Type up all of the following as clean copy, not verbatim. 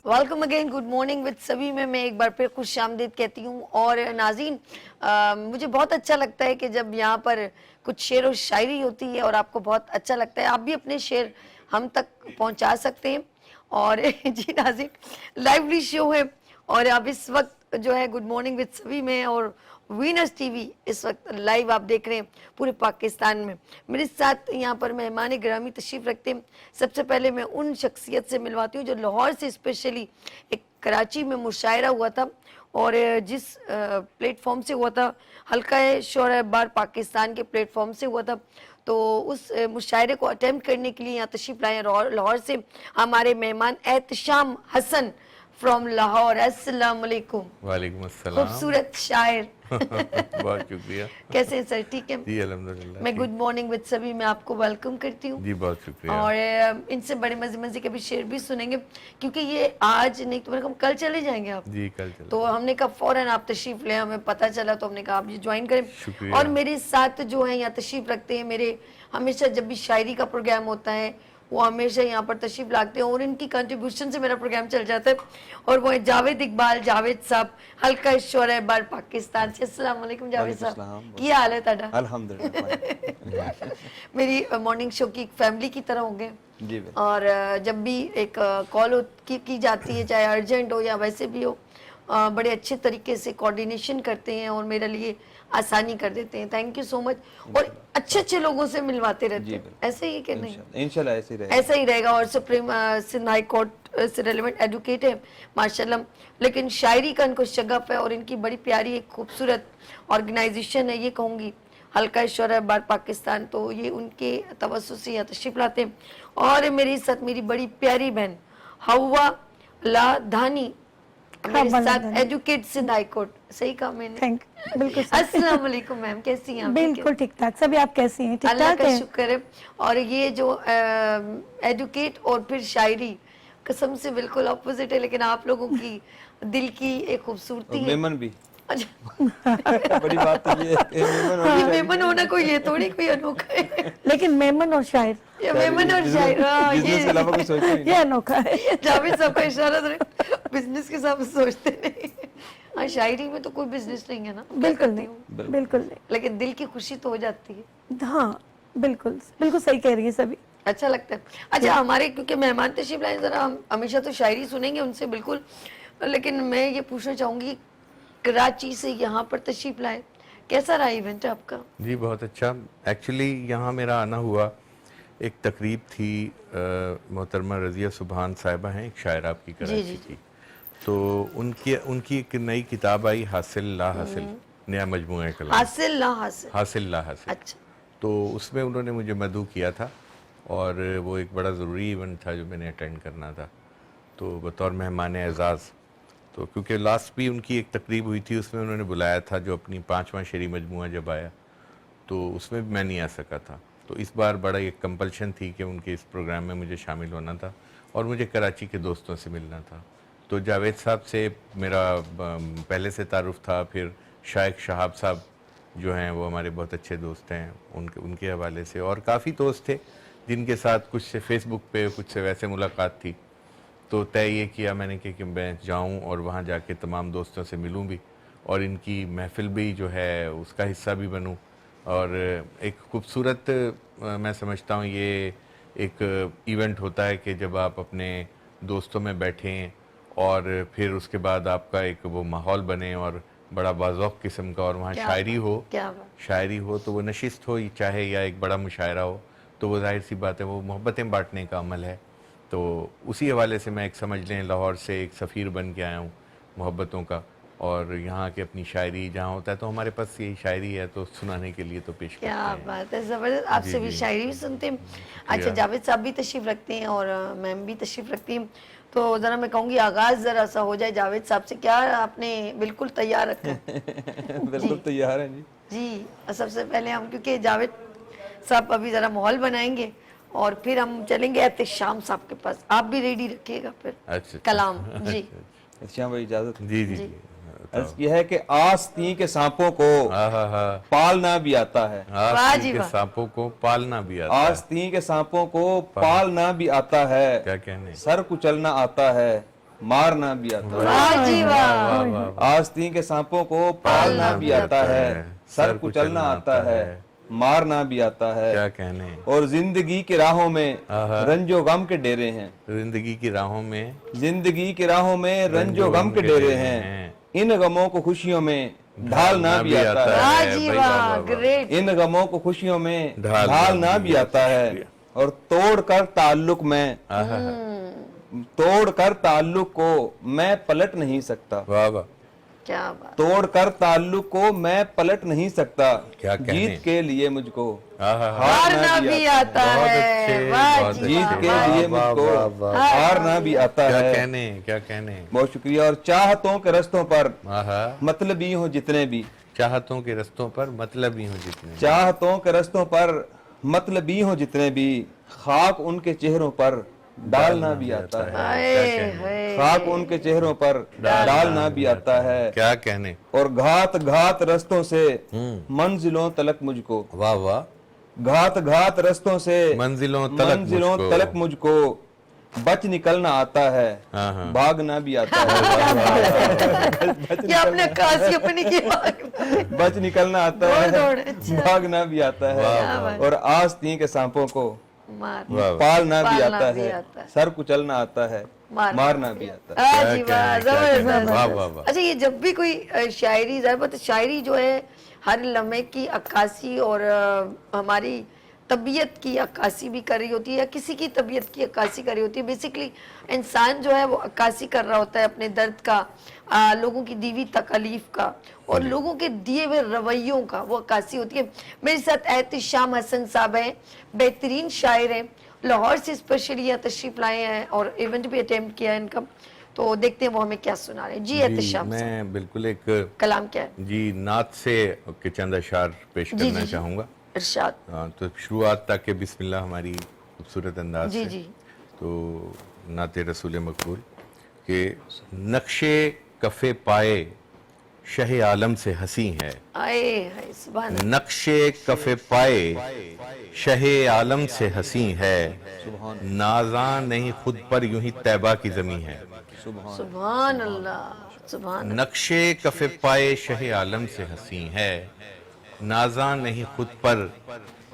Welcome again, good morning with सभी में मैं एक बार फिर खुश आमदीद कहती हूँ। और नाज़रीन, मुझे बहुत अच्छा लगता है कि जब यहाँ पर कुछ शेर और शायरी होती है और आपको बहुत अच्छा लगता है, आप भी अपने शेर हम तक पहुँचा सकते हैं। और जी नाज़रीन, लाइवली शो है और अब इस वक्त जो है गुड मॉर्निंग विद सभी में और वीनस टीवी इस वक्त लाइव आप देख रहे हैं पूरे पाकिस्तान में। मेरे साथ यहाँ पर मेहमान ग्रामी तशरीफ़ रखते हैं। सबसे पहले मैं उन शख्सियत से मिलवाती हूँ जो लाहौर से स्पेशली एक कराची में मुशायरा हुआ था और जिस प्लेटफॉर्म से हुआ था, हल्का शोर बार पाकिस्तान के प्लेटफॉर्म से हुआ था। तो उस मुशायरे को अटेम्प्ट करने के लिए यहाँ तशरीफ़ लाए लाहौर से हमारे मेहमान एहतशाम हसन फ्रॉम लाहौर। अस्सलाम वालेकुम। वालेकुम अस्सलाम। खूबसूरत शायर। बहुत शुक्रिया। कैसे हैं सर? ठीक है जी अल्हम्दुलिल्लाह। मैं गुड मॉर्निंग विद सभी में आपको वेलकम करती हूँ। जी बहुत शुक्रिया। और इनसे बड़े मजे मजे के भी शेर भी सुनेंगे क्योंकि ये आज नहीं तो मेरे को कल चले जाएंगे आप। जी कल चले। तो हमने कहा फौरन आप तशरीफ ले, हमें पता चला तो हमने कहा आप ये ज्वाइन करें। शुक्रिया। और मेरे साथ जो है यहाँ तशरीफ रखते हैं मेरे, हमेशा जब भी शायरी का प्रोग्राम होता है वो हमेशा यहाँ पर तशरीफ लाते हैं और इनकी कंट्रीब्यूशन से मेरा प्रोग्राम चल जाता है। और वो है जावेद इकबाल, जावेद साहब, हल्का शोर है बार पाकिस्तान से। अस्सलाम वालेकुम जावेद साहब, क्या हाल है ताड़ा? अल्हम्दुलिल्लाह। मेरी मॉर्निंग शो की फैमिली की तरह हो गए। और जब भी एक कॉल की जाती है, चाहे अर्जेंट हो या वैसे भी हो, बड़े अच्छे तरीके से कोऑर्डिनेशन करते हैं और मेरे लिए आसानी कर देते हैं। Thank you so much. और अच्छे अच्छे लोगों से मिलवाते रहते हैं, ऐसे ही कि नहीं? इंशाल्लाह ऐसा ही रहेगा। और सुप्रीम सिंध हाई कोर्ट से रेलेवेंट एडवोकेट है माशाल्लाह, लेकिन शायरी का इनको शगफ है और इनकी बड़ी प्यारी एक खूबसूरत ऑर्गेनाइजेशन है, ये कहूँगी हल्का शोर बार पाकिस्तान। तो ये उनके तवज्जो से यहाँ तशरीफ लाते हैं। और मेरे साथ मेरी बड़ी प्यारी बहन हवा लाधानी, मेरे साथ एडवोकेट सिंध हाई कोर्ट। सही कहा मैंने? थैंक बिल्कुल। अस्सलाम वालेकुम मैम, कैसी हैं आप? बिल्कुल ठीक ठाक। सभी आप कैसी हैं? ठीक अल्लाह ठाक का है? शुक्र है। और ये जो एडवोकेट और फिर शायरी कसम से बिल्कुल अपोजिट है, लेकिन आप लोगों की दिल की एक खूबसूरती है। मेमन भी अच्छा बड़ी बात तो ये है कि ये मेमन होना कोई ये थोड़ी कोई अनोखा है। लेकिन मेमन और शायर, ये मेमन और शायर, हाँ, बिजनेस के अलावा कुछ सोचते नहीं। ये अनोखा है। जावेद साहब का इशारा बिजनेस के साथ सोचते नहीं। हाँ, शायरी में तो कोई बिजनेस नहीं है ना? बिल्कुल नहीं, बिल्कुल नहीं। लेकिन दिल की खुशी तो हो जाती है। हाँ बिल्कुल बिल्कुल सही कह रही है सभी। अच्छा लगता है। अच्छा, हमारे क्योंकि मेहमान तशरीफ लाए, जरा हम हमेशा तो शायरी सुनेंगे उनसे बिल्कुल, लेकिन मैं ये पूछना चाहूंगी कराची से यहाँ पर तशरीफ लाए, कैसा रहा इवेंट आपका? जी बहुत अच्छा। एक्चुअली यहाँ मेरा आना हुआ, एक तकरीब थी, मोहतरमा रज़िया सुबहान साहिबा हैं, एक शायर आपकी कराची की। तो उनकी एक नई किताब आई, हासिल ला हासिल, नया मजमूआ कलाम। हासिल ला हासिल, हासिल ला हासिल। अच्छा। तो उसमें उन्होंने मुझे मदऊ किया था और वो एक बड़ा ज़रूरी इवेंट था जो मैंने अटेंड करना था, तो बतौर मेहमान एजाज़। तो क्योंकि लास्ट भी उनकी एक तकरीब हुई थी, उसमें उन्होंने बुलाया था जो अपनी 5वां शेरी मजमूआ जब आया, तो उसमें भी मैं नहीं आ सका था। तो इस बार बड़ा एक कंपल्शन थी कि उनके इस प्रोग्राम में मुझे शामिल होना था और मुझे कराची के दोस्तों से मिलना था। तो जावेद साहब से मेरा पहले से तारुफ था, फिर शाइख शहाब साहब जो हैं वो हमारे बहुत अच्छे दोस्त हैं, उनके हवाले से, और काफ़ी दोस्त थे जिनके साथ कुछ से फेसबुक पे, कुछ से वैसे मुलाकात थी। तो तय ये किया मैंने कि मैं जाऊं और वहाँ जाके तमाम दोस्तों से मिलूं भी और इनकी महफ़िल भी जो है उसका हिस्सा भी बनूं। और एक खूबसूरत मैं समझता हूँ ये एक इवेंट होता है कि जब आप अपने दोस्तों में बैठें और फिर उसके बाद आपका एक वो माहौल बने और बड़ा बाज़ौक़ किस्म का, और वहाँ शायरी हो तो वो नशिस्त हो चाहे या एक बड़ा मुशायरा हो, तो वो जाहिर सी बात है वो मोहब्बतें बांटने का अमल है। तो उसी हवाले से मैं एक समझ लें लाहौर से एक सफ़ीर बन के आया हूँ मोहब्बतों का, और यहाँ के अपनी शायरी जहाँ होता है तो हमारे पास यही शायरी है तो सुनाने के लिए तो पेश क्या बात है, ज़बरदस्त। आपसे भी शायरी भी सुनते हैं। अच्छा, जावेद साहब भी तशरीफ़ रखते हैं और मैम भी तशरीफ़ रखती हैं, तो ज़रा मैं कहूँगी आगाज़ ज़रा सा हो जाए जावेद साहब से। क्या आपने बिल्कुल तैयार रखा है? बिल्कुल तैयार है जी। सबसे पहले हम, क्योंकि जावेद साहब अभी ज़रा माहौल बनाएंगे और फिर हम चलेंगे एहतशाम साहब के पास। आप भी रेडी रखिएगा फिर। अच्छा, कलाम जी। अच्छा भाई, इजाजत? जी जी, जी। अर्ज किया है कि आस्तीं के सांपों को पालना भी आता है। आस्तीं के सांपों को पालना भी आता है। आस्तीं के सांपों को पालना भी आता है। क्या कहने? सर कुचलना आता है, मारना भी आता है। वाह जी वाह। आस्तीन के सांपों को पालना भी आता है, सर कुचलना आता है, मारना भी आता है। क्या कहने। और जिंदगी की राहों में रंजो गम के डेरे हैं, जिंदगी की राहों में, जिंदगी की राहों में रंजो गम के डेरे हैं। इन गमों को खुशियों में ढालना भी आता है, वाह जी भाई, वाह, वाह, वाह, वाह। ग्रेट। इन गमों को खुशियों में ढालना ढालना भी भी आता है। और तोड़कर ताल्लुक में, तोड़कर ताल्लुक को मैं पलट नहीं सकता, वाह वाह। क्या बात। तोड़कर ताल्लुक को मैं पलट नहीं सकता। क्या कहने। जीत के लिए मुझको आहा, हारना भी आता बहुत है। अच्छे, वाह बहुत जी अच्छे। जीत वाह, के वाह। लिए वाह, मुझको वाह, वाह, हारना भी आता क्या है। कहने, क्या कहने। बहुत शुक्रिया। और चाहतों के रस्तों पर आहा, मतलबी हो जितने भी, चाहतों के रस्तों पर मतलब ही हो जितने। चाहतों के रस्तों पर मतलबी हो जितने भी, खाक उनके चेहरों पर डालना भी आता है, हाय हाय। खाक उनके चेहरों पर डालना भी आता है। क्या कहने। और घात घात रस्तों से मंजिलों तलक मुझको, वाह वाह। घात घात रस्तों से मंजिलों तलक तलक मुझको बच निकलना आता है, हाँ, हाँ। भागना भी आता है। ये आपने काशी अपनी की बात। बच निकलना आता दौड़, है, अच्छा। भागना भी आता है। और आस्तीन के सांपों को मार। वाह वाह। पालना भी पालना आता भी है, आता है। सर कुचलना आता है, मारना भी आता है। हाँ क्या जी कहने, वाह, क्या कहने। वाह, वाह, जबरदस्त। वाह। अच्छा, ये जब भी कोई शायरी ज़रूरत, शायरी जो है हर लम्हे की अक्कासी और हमारी तबीयत की अक्कासी भी कर रही होती है, या किसी की तबीयत की अक्कासी कर रही होती है। बेसिकली इंसान जो है वो अक्कासी कर रहा होता है अपने दर्द का, लोगों की दीवी तकलीफ का और लोगों के दिए हुए रवैयों का, वो अक्कासी होती है। मेरे साथ एहतिशाम हसन साहब हैं, बेहतरीन शायर हैं, लाहौर से स्पेशली यहाँ तशरीफ लाए हैं और इवेंट भी अटेम्प्ट किया है इनका। तो देखते हैं वो हमें क्या सुना रहे हैं। जी जी, एहतिशाम साहब, मैं बिल्कुल एक कलाम क्या है? जी नात से के चंद अशार पेश जी, करना जी, जी। चाहूँगा। इरशाद। हाँ, तो शुरुआत तक के बिस्मिल्लाह हमारी खूबसूरत अंदाज जी से। जी। तो नाते रसूल मकबूल के नक्शे कफ़े पाए शह आलम से हंसी है, आए हाय सुभान अल्लाह। नक्शे कफ़े पाए शह आलम से हंसी है, नाज़ा नहीं खुद पर यूं ही तैबा की ज़मीं है। सुभान अल्लाह, सुभान अल्लाह। नक्शे कफ़े पाए शह आलम से हंसी है, नाज़ा नहीं खुद पर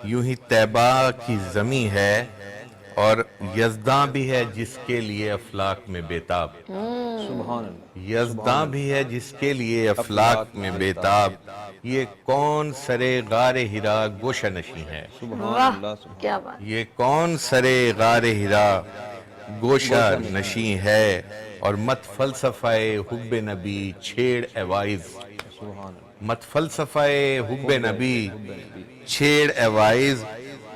यूं ही तैबा की ज़मीं है, और यज़दा भी है जिसके लिए अफलाक में बेताब, सुभान अल्लाह। यज़दा भी है जिसके लिए अफलाक में बेताब, ये कौन सरे गारे हिरा गोशा नशी है, वाह क्या बात। ये कौन सरे गारे हिरा गोशा नशी है, और मत फलसफाए हुब्बे नबी छेड़ एवाइज, मत फलसफाए हुब्बे नबी छेड़ एवाइज,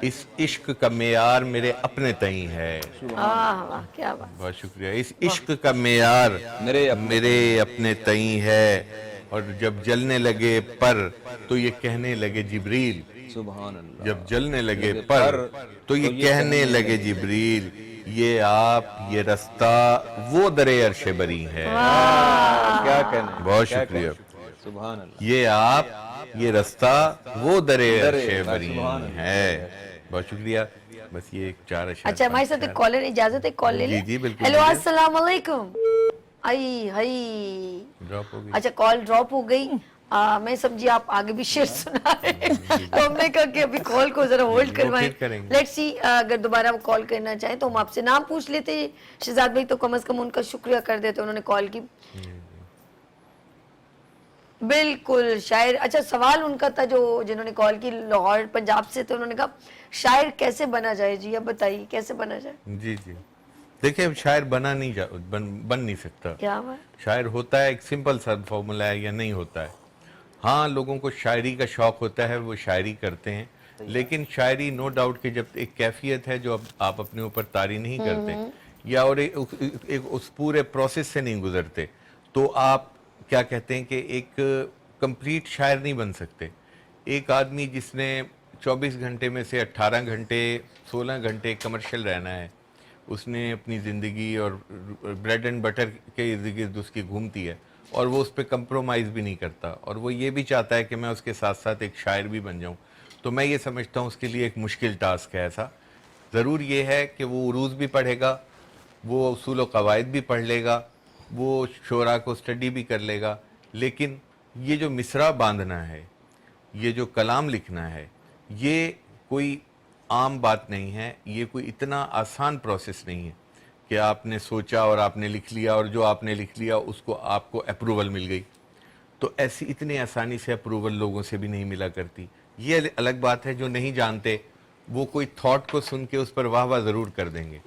इस इश्क का मेयार मेरे अपने तई है। वाह वाह क्या बात। बहुत शुक्रिया। इस इश्क का मेयार मेरे अपने तई है, और जब जलने लगे पर तो ये कहने लगे जिब्रील, सुभान अल्लाह। जब जलने लगे पर तो ये कहने लगे जिब्रील, ये आप ये रास्ता वो दरे अर्श बरी है। क्या कहने। बहुत क्या शुक्रिया। कहने। सुभान अल्लाह। ये आप ये रास्ता वो दरे अर्श बरी है। बहुत शुक्रिया। बस ये एक चार अशार। अच्छा, हमारे साथ एक कॉलर, इजाजत है कॉल ले जी, लें? जी, बिल्कुल, हेलो लीजिए। अस्सलाम वालेकुम। आई हाय। ड्रॉप हो गई। अच्छा, कॉल ड्रॉप हो गई। मैं समझी आप आगे भी शेर सुना रहे हैं। तो हमने कहा कि अभी कॉल को जरा होल्ड वो करवाएं। फिर करेंगे। लेट्स सी, अगर दोबारा वो कॉल करना चाहें तो हम आपसे नाम पूछ लेते हैं। शहजाद भाई तो कम से कम उनका शुक्रिया कर देते, उन्होंने कॉल की। बिल्कुल शायर। अच्छा, सवाल उनका था जो जिन्होंने कॉल की लाहौर पंजाब से, तो उन्होंने कहा शायर कैसे बना जाए जी, अब बताइए कैसे बना जाए। जी जी, देखिए शायर बन नहीं सकता। क्या बात। शायर होता है, एक सिंपल सा फॉर्मूला है, या नहीं होता है। हाँ, लोगों को शायरी का शौक होता है, वो शायरी करते हैं, लेकिन शायरी नो डाउट कि जब एक कैफियत है जो आप अपने ऊपर तारी नहीं करते, या और एक उस पूरे प्रोसेस से नहीं गुजरते, तो आप क्या कहते हैं कि एक कंप्लीट शायर नहीं बन सकते। एक आदमी जिसने 24 घंटे में से 18 घंटे 16 घंटे कमर्शियल रहना है, उसने अपनी ज़िंदगी और ब्रेड एंड बटर के इर्द गिर्द उसकी घूमती है, और वो उस पर कंप्रोमाइज़ भी नहीं करता, और वो ये भी चाहता है कि मैं उसके साथ साथ एक शायर भी बन जाऊं, तो मैं ये समझता हूँ उसके लिए एक मुश्किल टास्क है। ऐसा ज़रूर ये है कि वो उरूज़ भी पढ़ेगा, वो उसूल व क़वाइद भी पढ़ लेगा, वो शोरा को स्टडी भी कर लेगा, लेकिन ये जो मिसरा बांधना है, ये जो कलाम लिखना है, ये कोई आम बात नहीं है, ये कोई इतना आसान प्रोसेस नहीं है कि आपने सोचा और आपने लिख लिया और जो आपने लिख लिया उसको आपको अप्रूवल मिल गई। तो ऐसी इतनी आसानी से अप्रूवल लोगों से भी नहीं मिला करती। ये अलग बात है, जो नहीं जानते वो कोई थॉट को सुन के उस पर वाह वाह ज़रूर कर देंगे,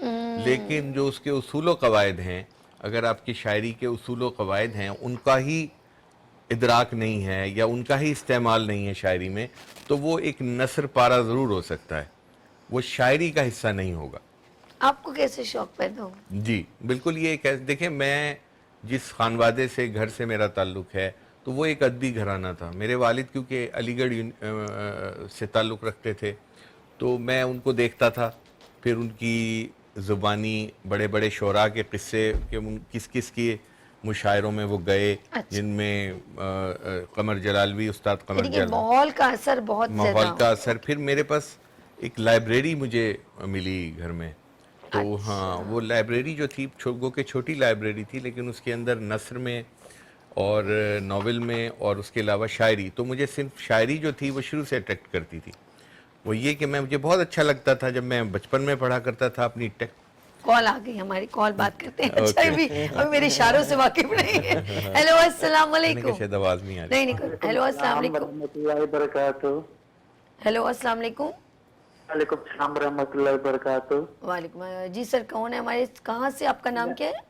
लेकिन जो उसके उसूल व कवायद हैं, अगर आपकी शायरी के उसूल व कवायद हैं उनका ही इदराक नहीं है या उनका ही इस्तेमाल नहीं है शायरी में, तो वो एक नसर पारा ज़रूर हो सकता है, वो शायरी का हिस्सा नहीं होगा। आपको कैसे शौक पैदा हो? जी बिल्कुल, ये देखें, मैं जिस खानवादे से, घर से मेरा ताल्लुक़ है, तो वो एक अदबी घराना था। मेरे वालिद क्योंकि अलीगढ़ से ताल्लुक़ रखते थे, तो मैं उनको देखता था, फिर उनकी ज़ुबानी बड़े बड़े शोरा के किस्से के किस किस के मुशायरों में वो गए, जिनमें कमर जलालवी, उस्ताद कमर यानी कि जलालवी, माहौल का असर बहुत ज्यादा माहौल का असर। फिर मेरे पास एक लाइब्रेरी मुझे मिली घर में, तो हाँ, वो लाइब्रेरी जो थी वो के छोटी लाइब्रेरी थी, लेकिन उसके अंदर नस्र में और नावल में और उसके अलावा शायरी, तो मुझे सिर्फ शायरी जो थी वो शुरू से अट्रैक्ट करती थी। वो ये कि मुझे बहुत अच्छा लगता था जब मैं बचपन में पढ़ा करता था अपनी कॉल आ गई हमारी, कॉल बात करते हैं। अच्छा अभी मेरे इशारों से वाकिफ नहीं है। हेलो अस्सलाम वालेकुम। शायद आवाज नहीं आ रही। नहीं हेलो अस्सलाम वालेकुम। हेलो अस्सलाम वालेकुम। वालेकुम सलाम रहमतुल्लाहि व बरकातुहू। वालेकुम। जी सर, कौन है हमारे, कहाँ से, आपका नाम क्या है?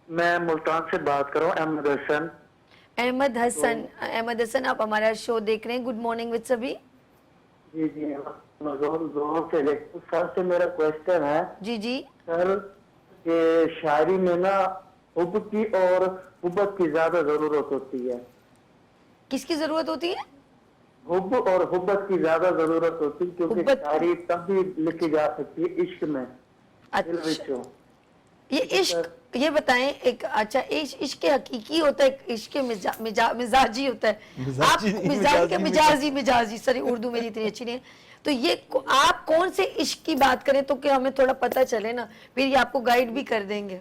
मैं मुल्तान से बात कर रहा हूँ, अहमद हसन। अहमद हसन। अहमद हसन, आप हमारा शो देख रहे हैं गुड मॉर्निंग विद सभी? जी जी, जोर से देखो। सर से मेरा क्वेश्चन है। जी जी। सर, ये शायरी में ना हुब की और हुब्बत की ज्यादा जरूरत होती है। किसकी जरूरत होती है? हुब और हुब्बत की ज्यादा जरूरत होती है, क्योंकि हुब्बत। शायरी तब भी लिखी जा सकती है इश्क में, दिल अच्छा, विचों। ये इश्क, ये बताएं एक, अच्छा इश्क हकीकी होता है, इश्क मिजाजी होता है। आप मिजाजी, सॉरी उर्दू मेरी इतनी अच्छी नहीं है, तो ये आप कौन से इश्क की बात करें तो कि हमें थोड़ा पता चले ना, फिर ये आपको गाइड भी कर देंगे।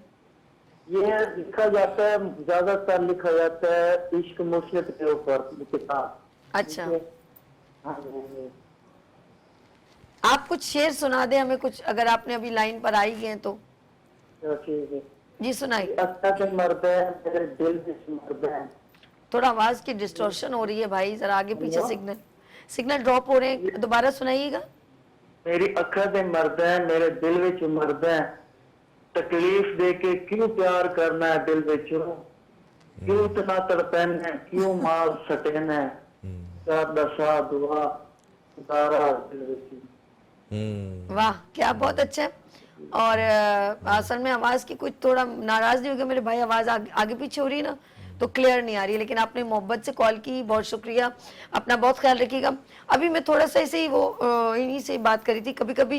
ये लिखा जाता है, ज्यादातर लिखा जाता है इश्क मुर्शिद के ऊपर किताब। अच्छा, हाँ जी। आप कुछ शेर सुना दें हमें कुछ, अगर आपने अभी लाइन पर आई गए तो। ठीक है जी सुनाइए। अच्छा के मर्द है, मेरे दिल में मर्द है। थोड़ा आवाज की डिस्टॉर्शन हो रही है भाई, जरा आगे पीछे सिग्नल ड्रॉप हो रहे हैं, दोबारा सुनाइएगा। मेरी अखा दे मर्द है, मेरे दिल विच मर्द है। तकलीफ दे के क्यों प्यार करना है दिल विचों, क्यों इतना तड़पन है, क्यों मार सटन है। दशा दुआ उतारा दिल विच। वाह, क्या बहुत अच्छा है। और असल में आवाज की कुछ थोड़ा नाराज नहीं होगा मेरे भाई, आवाज आगे पीछे हो रही है ना तो क्लियर नहीं आ रही है, लेकिन आपने मोहब्बत से कॉल की, बहुत शुक्रिया। अपना बहुत ख्याल रखिएगा। अभी मैं थोड़ा सा ऐसे ही वो इन्हीं से बात करी थी, कभी कभी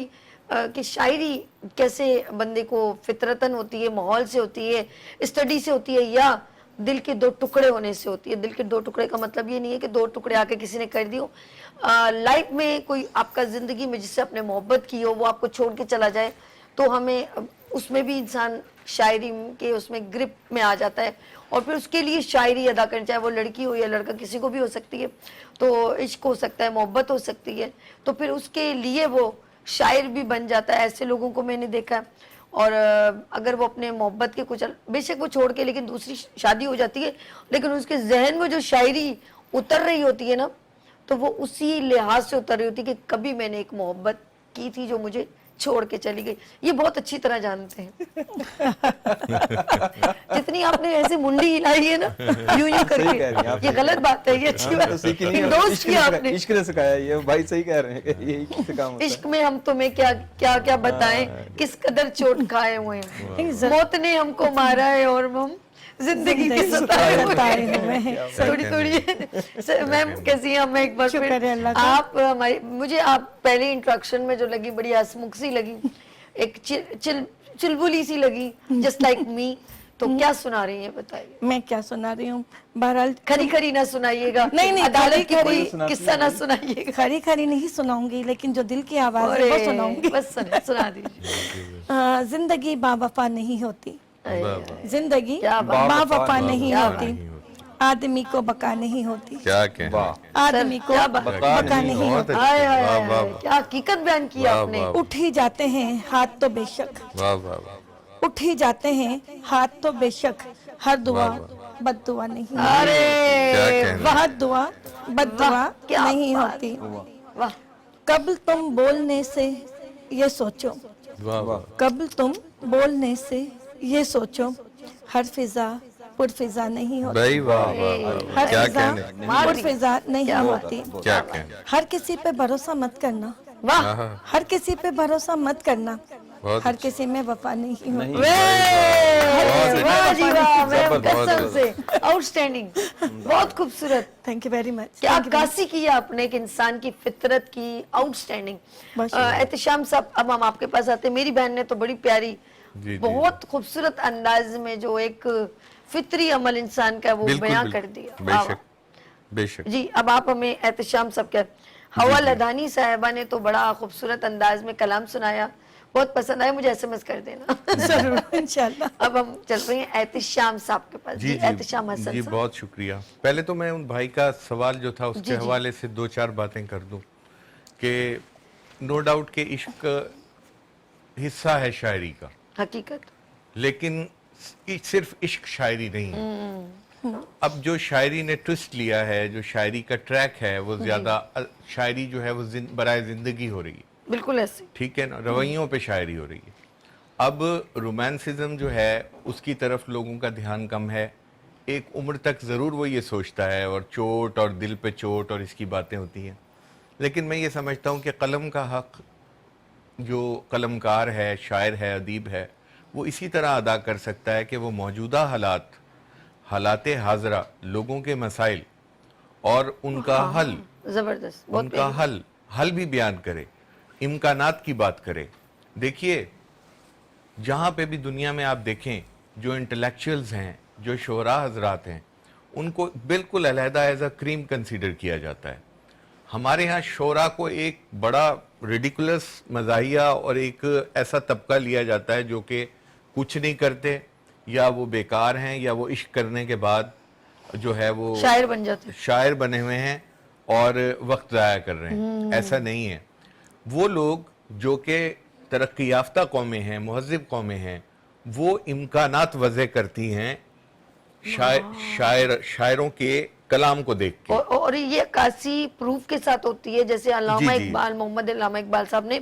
कि शायरी कैसे बंदे को फितरतन होती है, माहौल से होती है, स्टडी से होती है, या दिल के दो टुकड़े होने से होती है। दिल के दो टुकड़े का मतलब ये नहीं है कि दो टुकड़े आके किसी ने कर दियो। लाइफ में कोई आपका जिंदगी में जिससे आपने मोहब्बत की हो, वो आपको छोड़ के चला जाए, तो हमें उसमें भी इंसान शायरी के उसमें ग्रिप में आ जाता है, और फिर उसके लिए शायरी अदा करनी, चाहे वो लड़की हो या लड़का, किसी को भी हो सकती है। तो इश्क हो सकता है, मोहब्बत हो सकती है, तो फिर उसके लिए वो शायर भी बन जाता है। ऐसे लोगों को मैंने देखा है। और अगर वो अपने मोहब्बत के कुछ, बेशक वो छोड़ के लेकिन दूसरी शादी हो जाती है, लेकिन उसके जहन में जो शायरी उतर रही होती है ना, तो वो उसी लिहाज से उतर रही होती है कि कभी मैंने एक मोहब्बत की थी जो मुझे छोड़ के चली गई। ये बहुत अच्छी तरह जानते हैं। जितनी आपने ऐसे मुंडी हिलाई है ना यूं करके, ये गलत बात है, ये अच्छी बात है। दोस्त किया आपने, इश्क ने सिखाया, ये भाई सही कह रहे हैं, ये इश्क से काम होता है। इश्क में हम तुम्हें क्या क्या क्या बताएं, किस कदर चोट खाए हुए हैं। मौत ने हमको मारा है और हम जिंदगी के सताए हुए हैं। थोड़ी मैम कैसी हैं? मैं एक बार फिर आप हमारी, मुझे आप पहले इंट्रोडक्शन में जो लगी बड़ी हंसमुख सी लगी, एक चिलबुली सी लगी, जस्ट लाइक मी। तो क्या सुना रही हैं बताइए। मैं क्या सुना रही हूँ, बहरहाल खरी खरी ना सुनाइएगा, नहीं, अदालत की खरी कोई किस्सा ना सुनाइएगा। खरी खरी नहीं सुनाऊंगी, लेकिन जो दिल की आवाज है वो सुनाऊंगी। बस सुना दीजिए। जिंदगी बावफा नहीं होती, जिंदगी क्या बात- माँ वफा नहीं क्या होती, आदमी को बका नहीं होती, क्या कहें, वाह आदमी को क्या बात- बका नहीं बहुत होती। अच्छे, हाय हाय वाह, हाय, वाह, हाय, क्या हकीकत बयान की वाह, आपने। वाह, उठ ही जाते हैं हाथ तो बेशक, वाह वाह वाह, उठ ही जाते हैं हाथ तो बेशक, हर दुआ वाह, बद दुआ नहीं, क्या अरे कहना, वह दुआ बद दुआ क्या नहीं बात। होती। वाह, कब तुम बोलने से ये सोचो, वाह वाह, कब तुम बोलने से ये सोचो, हर फिजा पुरफिजा नहीं होती, भाई वाह वाह वाह, हर क्या फिजा कहने, पुरफिजा नहीं होती। क्या कहने, हर किसी पे भरोसा मत करना, वाह, हाँ, हर किसी पे भरोसा मत करना, बहुत हर किसी में वफा नहीं होती। वाह जी वाह, मैम जबरदस्त, कसम बहुत से आउटस्टैंडिंग, बहुत खूबसूरत। Thank you very much. क्या अक्कासी की है आपने एक इंसान की फितरत की, आउटस्टैंडिंग। बस। एहतिशाम साहब, अब हम आपके पास आते हैं। मेरी बहन ने तो बड़ी प्यारी, जी, जी, बहुत खूबसूरत अंदाज में जो एक फितरी अमल इंसान का वो बिल्कुल बयां कर बिल्कुल, दिया। वाह, बेशक बेशक, वाह। जी, अब आप हमें एहतिशाम साहब क्या, हवा लदानी साहिबा ने तो बड़ा खूबसूरत अंदाज में कलाम सुनाया, बहुत पसंद आया, मुझे एसएमएस कर देना। जरूर इंशाल्लाह। अब हम चल रहे हैं एहतिशाम साहब के पास। जी जी, जी एहतिशाम हसन जी, साहब। बहुत शुक्रिया। पहले तो मैं उन भाई का सवाल जो था उसके जी, जी। हवाले से दो चार बातें कर दूं कि नो डाउट के इश्क हिस्सा है शायरी का, हकीकत, लेकिन सिर्फ इश्क शायरी नहीं है। अब जो शायरी ने ट्विस्ट लिया है, जो शायरी का ट्रैक है, वो ज्यादा शायरी जो है वो बराए जिंदगी हो रही है, बिल्कुल ऐसे। ठीक है ना, रवैयों पे शायरी हो रही है। अब रोमांसिज्म जो है उसकी तरफ लोगों का ध्यान कम है। एक उम्र तक ज़रूर वो ये सोचता है, और चोट और दिल पे चोट और इसकी बातें होती हैं, लेकिन मैं ये समझता हूँ कि कलम का हक जो कलमकार है, शायर है, अदीब है, वो इसी तरह अदा कर सकता है कि वो मौजूदा हालात हाजरा, लोगों के मसाइल और उनका हल, जबरदस्त, बहुत उनका प्यारी। हल भी बयान करे, इम्कानात की बात करे। देखिए, जहाँ पे भी दुनिया में आप देखें, जो इंटेलेक्चुअल्स हैं, जो शोरा हजरात हैं, उनको बिल्कुल अलहदा एज अ क्रीम कंसीडर किया जाता है। हमारे यहाँ शोरा को एक बड़ा रिडिकुलस मज़ाहिया और एक ऐसा तबका लिया जाता है जो कि कुछ नहीं करते, या वो बेकार हैं, या वो इश्क करने के बाद जो है वो शायर बन जाते। शायर बने हुए हैं और वक्त ज़ाया कर रहे हैं। ऐसा नहीं है। वो लोग जो कि तरक्की याफ्ता कौमें हैं, मुहज़्ज़िब कौमें हैं, वो इम्कानात वज़ह करती हैं शायरों के कलाम को देख के। और ये अक्कासी प्रूफ के साथ होती है, जैसे अल्लामा जी, जी। इकबाल, मोहम्मद अल्लामा इकबाल साहब ने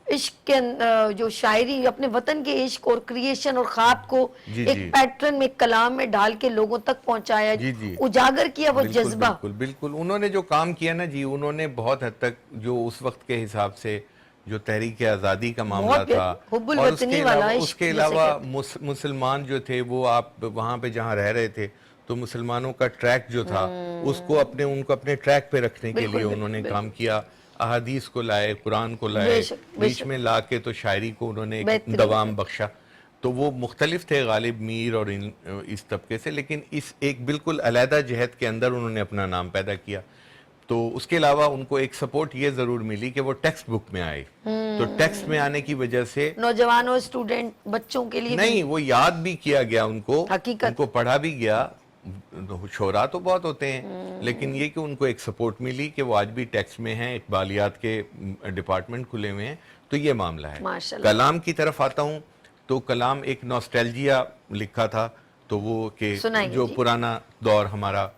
इश्क के जो शायरी, अपने वतन के इश्क और क्रिएशन और ख्वाब को जी, एक जी। पैटर्न में, कलाम में डाल के लोगों तक पहुंचाया, जी, जी। उजागर किया वो बिल्कुल, जज्बा। बिल्कुल बिल्कुल, उन्होंने जो काम किया ना जी, उन्होंने बहुत हद तक जो उस वक्त के हिसाब से जो तहरीक आज़ादी का मामला बहुत था, हुब्बुल और वतनी वाला इश्क उसके जिसे अलावा कहते मुसलमान जो थे, वो आप वहाँ पे जहाँ रह रहे थे, तो मुसलमानों का ट्रैक जो था उसको उनको अपने ट्रैक पे रखने के लिए उन्होंने काम किया। अहादीस को लाए, कुरान को लाए, बेशक, बीच बेशक। में ला के तो शायरी को उन्होंने एक बेहतरीन। दवाम बख्शा। तो वो मुख्तलिफ थे, गालिब, मीर और इस तबके से, लेकिन इस एक बिल्कुल अलहदा जहत के अंदर उन्होंने अपना नाम पैदा किया। तो उसके अलावा उनको एक सपोर्ट ये ज़रूर मिली कि वो टेक्स्ट बुक में आए। तो टेक्स्ट में आने की वजह से नौजवानों, स्टूडेंट, बच्चों के लिए नहीं, वो याद भी किया गया उनको, हकीकत। उनको पढ़ा भी गया। शोरा तो बहुत होते हैं, लेकिन ये कि उनको एक सपोर्ट मिली कि वो आज भी टेक्स्ट में हैं, इकबालियात के डिपार्टमेंट खुले हुए हैं। तो ये मामला है। माशाल्लाह। कलाम की तरफ आता हूँ, तो कलाम एक नॉस्टैल्जिया लिखा था, तो वो कि सुनाइए जो जी। पुराना दौर हमारा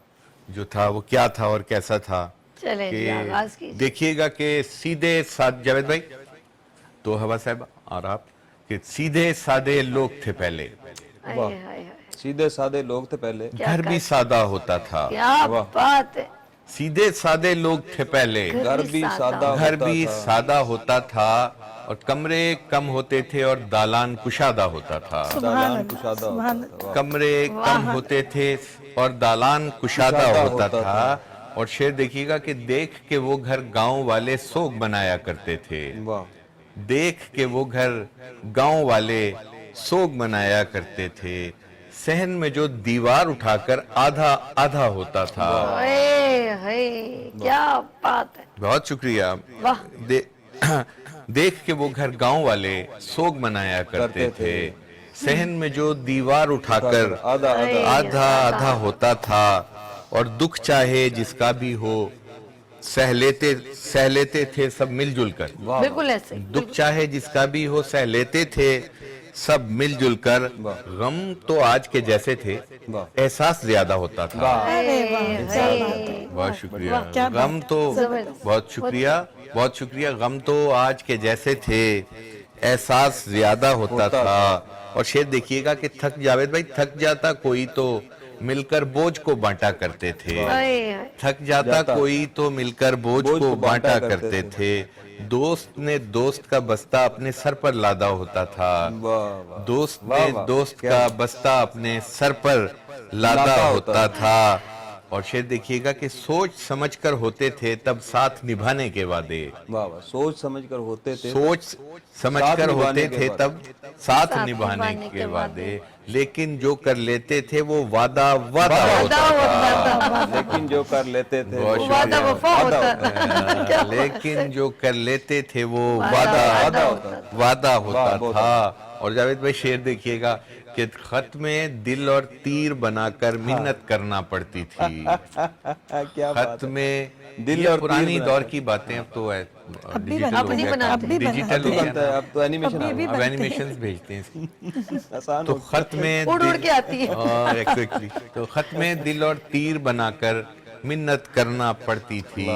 जो था वो क्या था और कैसा था। चलें जी, आगाज कीजिए। देखिएगा कि सीधे साथ, जावेद भाई तो हवा साहब और आप, कि सीधे सादे लोग थे पहले, हाय, हाय, हाय। सीधे सादे लोग थे पहले, घर भी सादा होता था। क्या बात है। सीधे सादे लोग थे पहले, घर भी सादा घर होता भी था। सादा होता था, और कमरे कम होते थे और दालान कुशादा होता था। दालान कुशादा सुभान होता था। कमरे कम होते थे और दालान कुशादा होता था। और शेर देखिएगा कि देख के वो घर गांव वाले सोग बनाया करते थे। वाह, देख के वो घर गांव वाले सोग मनाया करते थे। सहन में जो दीवार उठाकर आधा आधा होता था। हाय, हाय, क्या बात है। बहुत शुक्रिया। वाह। देख के वो घर गांव वाले सोग मनाया करते थे। सहन में जो दीवार उठाकर आधा आधा आधा होता था, और दुख चाहे जिसका भी हो सह लेते थे सब मिलजुल कर। बिल्कुल ऐसे ही। दुख चाहे जिसका भी हो सह लेते थे सब मिलजुल कर। गम तो आज के जैसे थे, एहसास ज्यादा होता था। अरे वाह, क्या बात है। बहुत शुक्रिया। क्या बात गम तो बहुत शुक्रिया। गम तो आज के जैसे थे, एहसास ज्यादा होता था। और शेर देखिएगा कि जावेद भाई थक जाता कोई तो मिलकर बोझ को बांटा करते थे। थक जाता कोई तो मिलकर बोझ को बांटा करते थे। दोस्त ने दोस्त का बस्ता अपने सर पर लादा होता था। दोस्त ने दोस्त का बस्ता अपने सर पर लादा होता था। और शेर देखिएगा कि सोच समझकर होते थे तब साथ निभाने के वादे। वाह वाह, सोच समझकर होते थे, सोच समझकर होते थे तब साथ निभाने के वादे। लेकिन जो कर लेते थे वो वादा वादा होता था। लेकिन जो कर लेते थे बहुत वो वादा शुक्रिया। वफा होता। लेकिन जो कर लेते थे वो वादा होता था। और जावेद भाई शेर देखिएगा कि खत में दिल और तीर बनाकर मिन्नत करना पड़ती थी। क्या बात खत में दिल ये और तीर पुरानी बना दौर की बातें अब तो है, डिजिटल हो नहीं गया, बनाते। डिजिटल हो बनता है, गया, अब तो एनिमेशन अब एनिमेशंस भेजते हैं इसकी। आसान तो हो खत में उड़ उड़ के आती है। एग्जैक्टली। तो खत में दिल और तीर बनाकर मिन्नत करना पड़ती थी।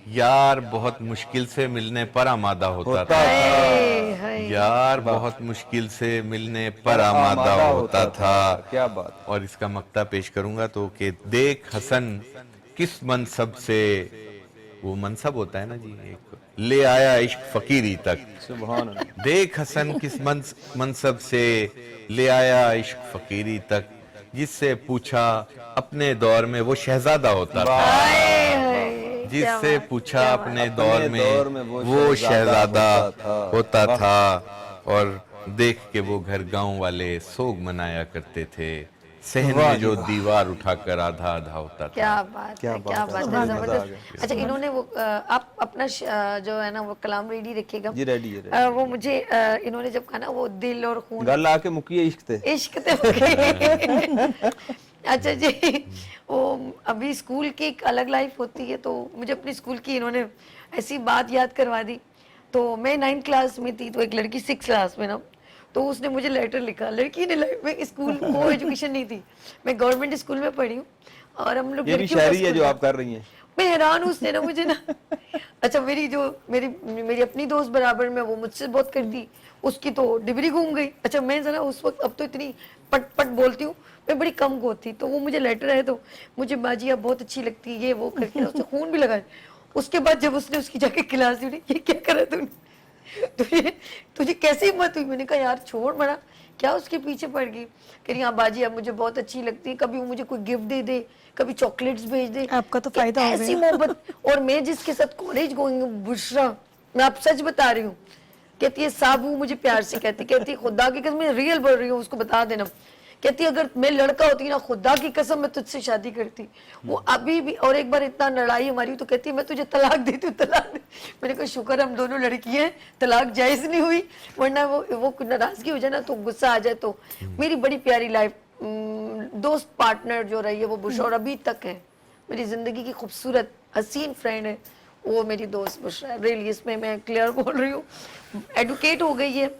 यार बहुत मुश्किल से मिलने पर आमादा होता था। यार बहुत मुश्किल से मिलने पर आमादा होता था। क्या बात। और इसका मक्ता पेश करूंगा तो कि देख हसन किस मनसब से, वो मनसब होता है ना जी, एक ले आया इश्क फकीरी तक। सुभान अल्लाह। देख हसन किस मनसब से ले आया इश्क फकीरी तक, जिससे पूछा अपने दौर में वो शहजादा होता था। जिससे पूछा अपने दौर में वो शहजादा होता था। और देख के वो घर गांव वाले सोग मनाया करते थे। सहन में जो दीवार उठाकर आधा आधा होता था। क्या बात है, क्या बात है, जबरदस्त। अच्छा इन्होंने वो आप अपना जो है ना वो कलाम रेडी रखिएगा जी, रेडी है। वो मुझे इन्होंने जब कहा ना वो दिल और खून गल आके मुकिए इश्क थे। इश्क थे। अच्छा जी, वो अभी स्कूल की एक अलग लाइफ होती है, तो मुझे अपनी स्कूल की इन्होंने ऐसी बात याद करवा दी। तो मैं 9th क्लास में थी, तो एक लड़की 6th क्लास में ना, तो उसने मुझे लेटर लिखा। लड़की ने लाइफ में स्कूल को एजुकेशन नहीं थी, मैं गवर्नमेंट स्कूल में पढ़ी हूँ और हम लोग ये भी शायरी है जो आप कर रही हैं। मैं हैरान हूँ उसने ना मुझे ना। अच्छा मेरी अपनी दोस्त बराबर में, वो मुझसे बहुत करती, उसकी तो डिग्री घूम गई। अच्छा मैं जरा उस वक्त, अब तो इतनी पट पट बोलती हूँ, मैं बड़ी कम को थी। तो वो मुझे लेटर है तो मुझे बाजी आप बहुत अच्छी लगती है, ये वो करके उसने खून भी लगाया। उसके बाद जब उसने उसकी जाके क्लास दी, ये क्या करा तूने, तुझे कैसी हिम्मत हुई? मैंने कहा यार छोड़ मरा, क्या उसके पीछे पड़ गई। कह रही हाँ बाजी आप मुझे बहुत अच्छी लगती है, कभी वो मुझे कोई गिफ्ट दे दे, कभी चॉकलेट्स भेज दे, आपका तो फायदा हो गया। ऐसी मोहब्बत। और मैं जिसके साथ कॉलेज गोइंग हूँ, बुशरा, मैं आप सच बता रही हूँ, कहती है साबू, मुझे प्यार से कहती है खुदा की कसम, मैं रियल बोल रही हूँ, उसको बता देना। कहती अगर मैं लड़का होती ना, खुदा की कसम मैं तुझसे शादी करती। वो अभी भी, और एक बार इतना लड़ाई हमारी तो कहती है मैं तुझे तलाक देती हूँ, तलाक दे। मैंने कहा शुक्र हम दोनों लड़की हैं, तलाक जायज नहीं हुई, वरना वो नाराजगी हो जाए ना, तो गुस्सा आ जाए। तो मेरी बड़ी प्यारी लाइफ दोस्त पार्टनर जो रही है वो बुशरा, और अभी तक है मेरी जिंदगी की खूबसूरत हसीन फ्रेंड है वो मेरी दोस्त बुशरा। रियली इसमें मैं क्लियर बोल रही हूँ, एडवोकेट हो गई है।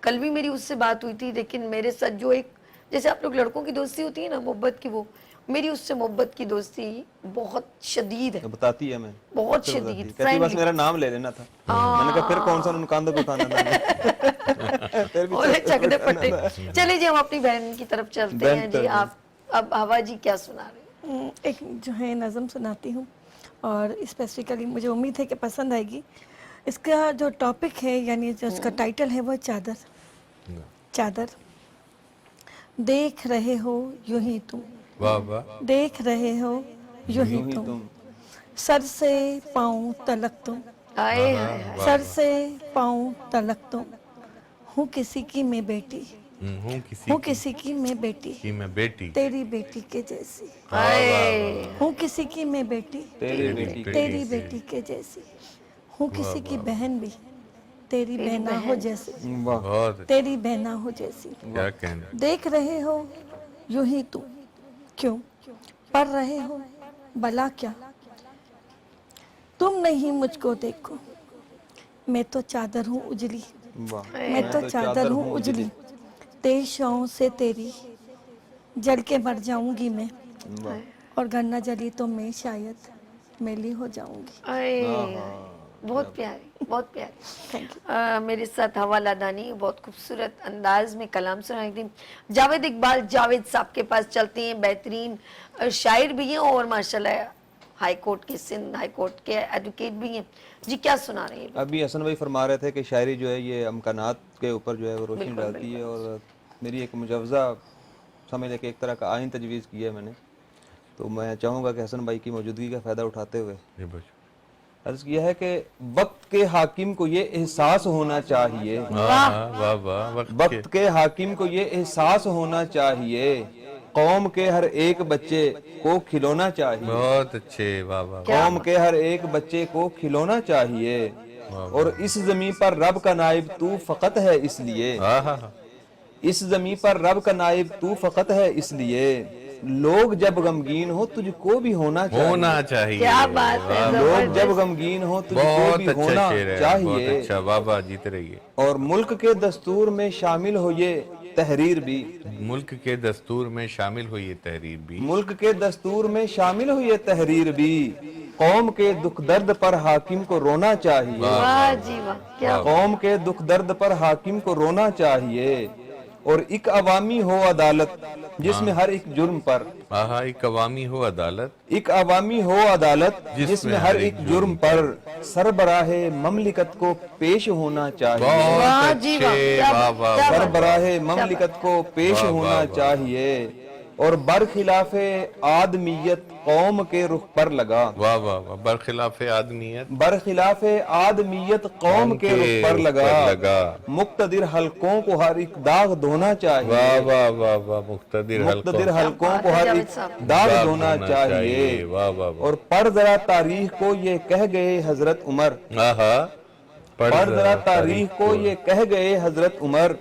कल भी मेरी उससे बात हुई थी, लेकिन मेरे साथ जो एक, जैसे आप लोग लड़कों की दोस्ती होती है ना मोहब्बत की, वो मेरी उससे मोहब्बत की दोस्ती बहुत शदीद है। बताती है, मैं बहुत शदीद, कहती बस मेरा नाम ले लेना था। मैंने कहा फिर कौन सा उन कांधों पे उठाना था। फिर भी चकदे पट्टे। चलिए जी हम अपनी बहन की तरफ चलते हैं जी। आप अब हवा जी क्या सुना रहे हैं? एक जो है नज़म सुनाती हूँ, और स्पेसिफिकली मुझे उम्मीद है कि पसंद आएगी। इसका जो टॉपिक है, यानी जो इसका टाइटल है, वो चादर। चादर। देख रहे हो यूं ही तुम, वाह वाह। देख रहे हो यूं ही तुम, सर से पाँव तलक तुम, आए हाय हाय। सर से पाँव तलक तुम, हूँ किसी की मैं बेटी, हूँ हूँ किसी की मैं बेटी, की मैं बेटी, तेरी बेटी के जैसी। हूँ किसी की मैं बेटी, तेरी बेटी तेरी बेटी के जैसी। हूँ किसी की बहन भी, तेरी बहना हो जैसी, वाह बहुत तेरी बहना हो जैसी, क्या कहना। देख रहे हो यूं ही तुम, क्यों पढ़ रहे हो भला क्या, तुम नहीं मुझको देखो, मैं तो चादर हूँ उजली, वाह मैं तो चादर हूँ उजली, तेरी छाँव से तेरी जल के मर जाऊंगी मैं, वाह और गर न जली तो मैं शायद मैली हो जाऊंगी। अरे बहुत प्यारी, बहुत प्यारी। Thank you. मेरे साथ हवा लादानी बहुत खूबसूरत अंदाज में कलाम सुनाई थी। जावेद इकबाल जावेद साहब के पास चलते हैं, बेहतरीन शायर भी हैं और माशाल्लाह हाई कोर्ट के, सिंध हाई कोर्ट के एडवोकेट भी हैं। जी क्या सुना रहे हैं? अभी हसन भाई फरमा रहे थे कि शायरी जो है ये अमकानात के ऊपर जो है वो रोशनी बिल्कुल, डालती है, और मेरी एक मुजवज़ा समझ लें कि एक तरह का आइन तजवीज़ किया है मैंने, तो मैं चाहूँगा कि हसन भाई की मौजूदगी का फ़ायदा उठाते हुए ये बस। अर्ज़ किया है कि वक्त के हाकिम को ये एहसास होना चाहिए, वाह वाह वाह, वक्त के हाकिम को ये एहसास होना चाहिए, कौम के हर एक बच्चे को खिलौना चाहिए, बहुत अच्छे, वाह वाह। कौम के हर एक बच्चे को खिलौना चाहिए, और इस ज़मीं पर रब का नाइब तू फ़कत है इसलिए, हाँ हाँ हाँ, इस ज़मीं पर रब का नाइब तू फ़कत है इसलिए, लोग जब गमगीन हो तुझको भी होना चाहिए, होना चाहिए। क्या बात है, वाह, लोग जब गमगीन हो तुझको बहुत भी अच्छा होना शेर है, बहुत चाहिए, अच्छा, वाह वाह, जीते रहिए। और मुल्क के दस्तूर में शामिल हो ये तहरीर भी, मुल्क के दस्तूर में शामिल हुई ये तहरीर भी, मुल्क के दस्तूर में शामिल हो ये तहरीर भी, कौम के दुख दर्द पर हाकिम को रोना चाहिए, वाह जी वाह, क्या कौम के दुख दर्द पर हाकिम को रोना चाहिए, और एक अवामी हो अदालत जिसमें हर एक जुर्म पर, हाँ, एक अवामी हो अदालत, एक अवामी हो अदालत जिसमें हर एक जुर्म पर सरबराहे ममलिकत को पेश होना चाहिए, वाह बहुत जी वाह, अच्छे, क्या वाह बात, वाह क्या वाह, बात। सरबराहे ममलिकत को पेश वाह, होना वाह, वाह। चाहिए, और बरखिलाफे आदमियत कौम के रुख पर लगा, वाह वाह वाह, बरखिलाफ आदमियत बरखिलाफे आदमियत कौम के रुख पर लगा, मुक्तदिर हलकों को हर एक दाग धोना चाहिए, वाह वाह वाह वाह, मुक्तदिर मुक्तदिर हल्कों हलकों को हर जावेद एक साहब। दाग दाग धोना धोना चाहिए, चाहिए, वाह वाह वाह। और पढ़ जरा तारीख को ये कह गए हजरत उमर, हाँ, पढ़ जरा तारीख को ये कह गए हजरत उमर,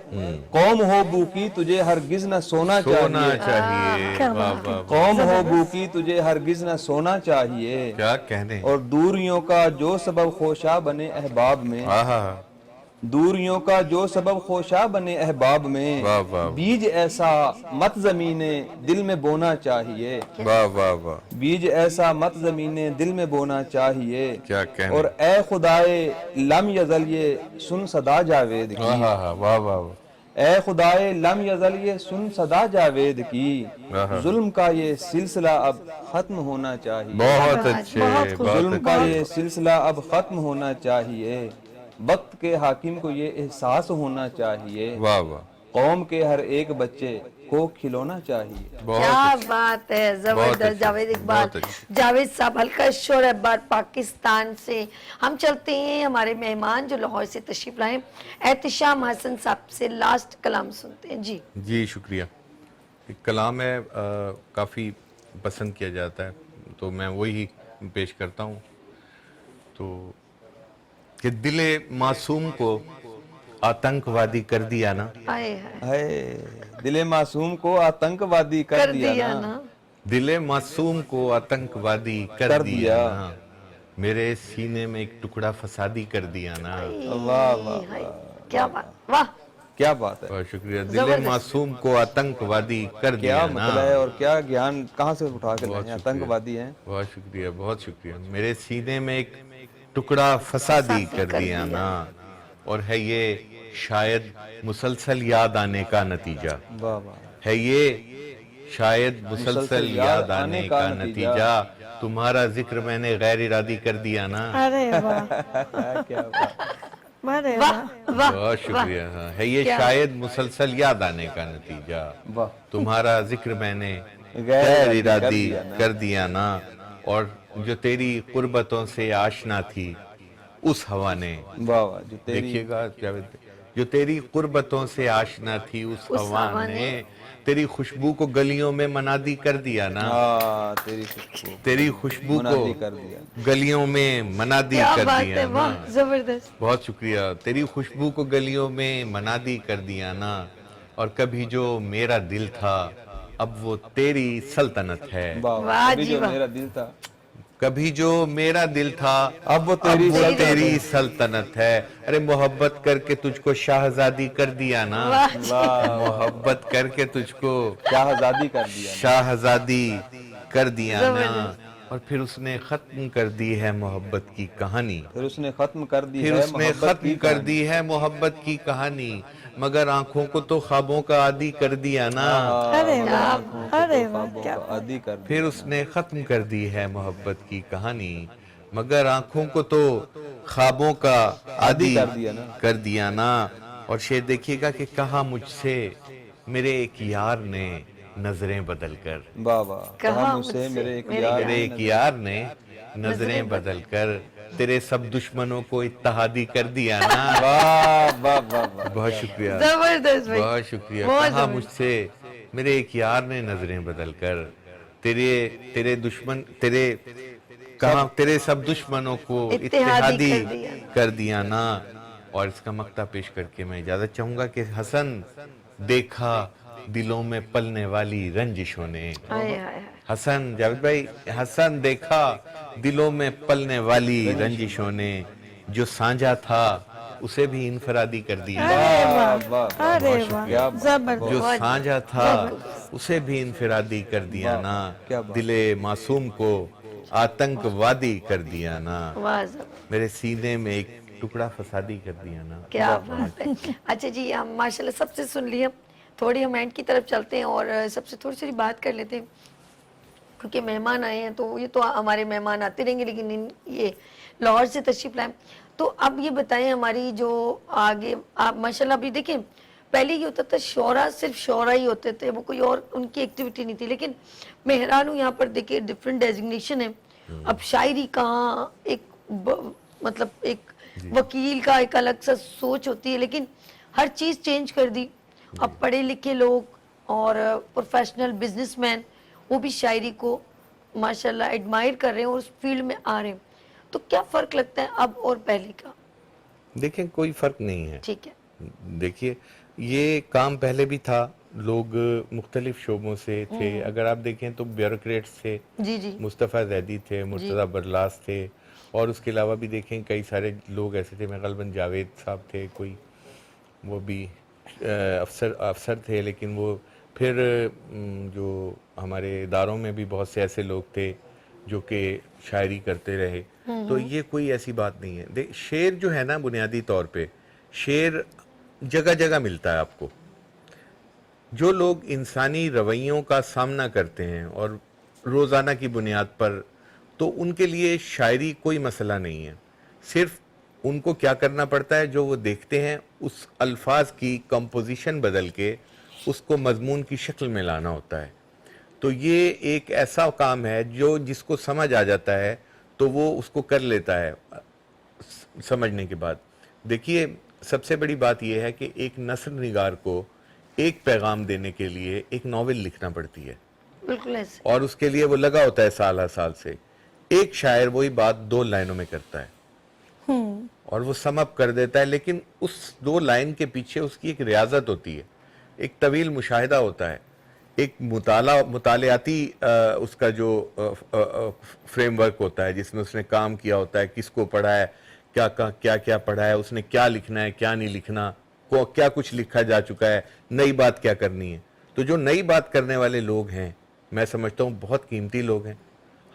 कौम हो भूखी तुझे हरगिज न सोना सोना चाहिए, चाहिए, क्या वाह बात वाह, कौम हो भूखी तुझे हरगिज न सोना चाहिए, क्या कहने। और दूरियों का जो सबब खोशा बने अहबाब में, हाँ हाँ, दूरियों का जो सबब खोशा बने अहबाब में, वाह वाह बीज ऐसा मत ज़मीने दिल में बोना चाहिए, वाह वाह वाह, बीज ऐसा मत ज़मीने दिल में बोना चाहिए, क्या कहने। और ए खुदाए लम यजल ये सुन सदा जावेद हाँ की, हाँ हाँ, वाह वाह वाह, ए खुदाए लम यजल ये सुन सदा जावेद की, हाँ। जुल्म का ये सिलसिला अब खत्म होना चाहिए, बहुत अच्छे, बहुत खूब। बहुत जुल्म का अच्छे, ये सिलसिला अब खत्म होना चाहिए, वक्त के हाकिम को ये एहसास होना चाहिए, वाह वाह, कौम के हर एक बच्चे को खिलौना चाहिए। बहुत क्या अच्छे। बात है, बहुत जबरदस्त अच्छे, जावेद इकबाल। बहुत अच्छे। जावेद साहब हल्का शोर अखबार पाकिस्तान से हम चलते हैं, हमारे मेहमान जो लाहौर से तशरीफ लाए एहतिशाम हसन साहब से लास्ट कलाम सुनते हैं। जी जी शुक्रिया। एक कलाम है, काफ़ी पसंद किया जाता है, तो मैं वही पेश करता हूँ। तो कि दिले मासूम को आतंकवादी कर दिया ना, आए हैं है दिले मासूम को आतंकवादी कर दिया ना, दिले मासूम को आतंकवादी कर दिया ना, मेरे सीने में एक टुकड़ा फसादी कर दिया ना। वाह वाह, हाय, क्या बात, वाह क्या बात है, बहुत शुक्रिया। दिले मासूम को आतंकवादी कर क्या दिया मतलब ना, है, और क्या ज्ञान कहाँ से उठा कर बहुत लाए हैं, शुक्रिया। आतंकवादी हैं। बहुत शुक्रिया, बहुत शुक्रिया। मेरे सीने में एक टुकड़ा फसादी कर दिया ना, और है ये शायद मुसलसल याद आने का नतीजा, वाह वाह, है ये शायद मुसलसल याद आने का नतीजा, तुम्हारा जिक्र मैंने गैर इरादी कर दिया ना। अरे वाह, क्या बात, अरे वाह वाह, वाह, बहुत शुक्रिया। हाँ, है ये शायद मुसलसल याद आने का नतीजा, वाह, तुम्हारा जिक्र मैंने गैर गैर इरादी इरादी कर दिया ना। कर दिया ना, और जो तेरी कुर्बतों से आशना थी उस हवा ने, वाह वाह, जो तेरी देखिएगा जावेद, जो तेरी कुर्बतों से आशना थी उस हवा ने तेरी खुशबू को गलियों में मनादी कर दिया ना, तेरी खुशबू को कर दिया। गलियों में मनादी क्या कर बात दिया है, ना। वाह जबरदस्त। बहुत शुक्रिया। तेरी खुशबू को गलियों में मनादी कर दिया ना, और कभी जो मेरा दिल था अब वो तेरी सल्तनत है। वाह अभी जी जो वाह। मेरा दिल था कभी जो मेरा दिल था अब वो तेरी तेरी सल्तनत है। अरे मोहब्बत करके तुझको शाहजादी कर दिया ना, वाह जी। मोहब्बत करके तुझको शाहजादी कर दिया। शाहजादी कर दिया ना, और फिर उसने खत्म कर दी है मोहब्बत की कहानी, फिर उसने खत्म कर दी फिर है उसने मोहब्बत खत्म की कर कहानी। दी है मोहब्बत की कहानी, मगर आंखों को तो ख्वाबों का आदी कर दिया ना, अरे वाह, आंखों को तो अरे वाह, ख्वाबों क्या का आदी कर दिया। फिर उसने खत्म कर दी है मोहब्बत की कहानी, मगर आंखों को तो ख्वाबों का आदी कर दिया ना। कर दिया ना। और शेर देखिएगा कि कहा मुझसे मेरे एक यार ने नजरें बदल कर, वाह वाह। कहा कहा मुझसे मुझसे मेरे एक मेरे यार मेरे एक यार ने नजरें बदल कर तेरे सब दुश्मनों को इत्तेहादी कर दिया ना। वाह वाह वाह वाह। बहुत शुक्रिया, जबरदस्त भाई, बहुत शुक्रिया। बहुत कहा जबरदस्त। मुझसे मेरे एक यार ने नजरें बदल कर तेरे दुश्मन तेरे सब दुश्मनों को इत्तेहादी इत्तेहादी कर दिया ना। और इसका मक्ता पेश करके मैं इजाजत चाहूंगा कि हसन देखा दिलों में पलने वाली रंजिशों ने, आए हाय हाय। हसन जावेद भाई, हसन देखा दिलों में पलने वाली रंजिशों ने, जो साझा था उसे भी इनफरादी कर दिया। अरे वाह, वाह, अरे बहुत वाह, शुक्रिया। जबरदस्त। जो साझा था उसे भी इनफरादी कर दिया ना, क्या बात। दिले मासूम को आतंकवादी कर दिया ना, वाह जबरदस्त। मेरे सीने में एक टुकड़ा फसादी कर दिया ना। क्या बात है। अच्छा जी, हम माशाल्लाह सबसे सुन लिया, थोड़ी हम एंड की तरफ चलते हैं और सबसे थोड़ी सी बात कर लेते हैं, क्योंकि मेहमान आए हैं। तो ये तो हमारे मेहमान आते रहेंगे, लेकिन ये लाहौर से तशरीफ लाए। तो अब ये बताएं हमारी जो आगे आप माशाल्लाह अभी देखें, पहले ये होता था शौरा सिर्फ शौरा ही होते थे, वो कोई और उनकी एक्टिविटी नहीं थी। लेकिन मेहरानू यहाँ पर देखिए डिफरेंट डेजिग्नेशन है। अब शायरी कहाँ एक मतलब एक वकील का एक अलग सा सोच होती है, लेकिन हर चीज़ चेंज कर दी। अब पढ़े लिखे लोग और प्रोफेशनल बिजनेसमैन वो भी शायरी को माशाल्लाह एडमायर कर रहे हैं और उस फील्ड में आ रहे हैं। तो क्या फ़र्क लगता है अब और पहले का? देखें कोई फर्क नहीं है। ठीक है, देखिए ये काम पहले भी था, लोग मुख्तलिफ शोबों से थे। अगर आप देखें तो ब्यूरोक्रेट्स थे, जी जी मुस्तफ़ा ज़ैदी थे, मुर्तज़ा बरलास थे, और उसके अलावा भी देखें कई सारे लोग ऐसे थे। मैं गलबन जावेद साहब थे, कोई वो भी अफसर थे, लेकिन वो फिर जो हमारे इदारों में भी बहुत से ऐसे लोग थे जो कि शायरी करते रहे। तो ये कोई ऐसी बात नहीं है। शेर जो है ना, बुनियादी तौर पे शेर जगह जगह मिलता है आपको। जो लोग इंसानी रवैयों का सामना करते हैं और रोज़ाना की बुनियाद पर, तो उनके लिए शायरी कोई मसला नहीं है। सिर्फ उनको क्या करना पड़ता है, जो वो देखते हैं उस अल्फाज की कंपोजिशन बदल के उसको मजमून की शक्ल में लाना होता है। तो ये एक ऐसा काम है जो जिसको समझ आ जाता है तो वो उसको कर लेता है समझने के बाद। देखिए सबसे बड़ी बात यह है कि एक नस्र निगार को एक पैगाम देने के लिए एक नॉवेल लिखना पड़ती है, बिल्कुल ऐसे। और उसके लिए वो लगा होता है साल हर साल से। एक शायर वही बात 2 लाइनों में करता है और वो सम अप कर देता है, लेकिन उस 2 लाइन के पीछे उसकी एक रियाजत होती है, एक तवील मुशाहिदा होता है, एक मुतालियाती उसका जो फ्रेमवर्क होता है जिसमें उसने काम किया होता है, किसको पढ़ा है, क्या पढ़ा है, उसने क्या लिखना है, क्या नहीं लिखना, क्या कुछ लिखा जा चुका है, नई बात क्या करनी है। तो जो नई बात करने वाले लोग हैं, मैं समझता हूँ बहुत कीमती लोग हैं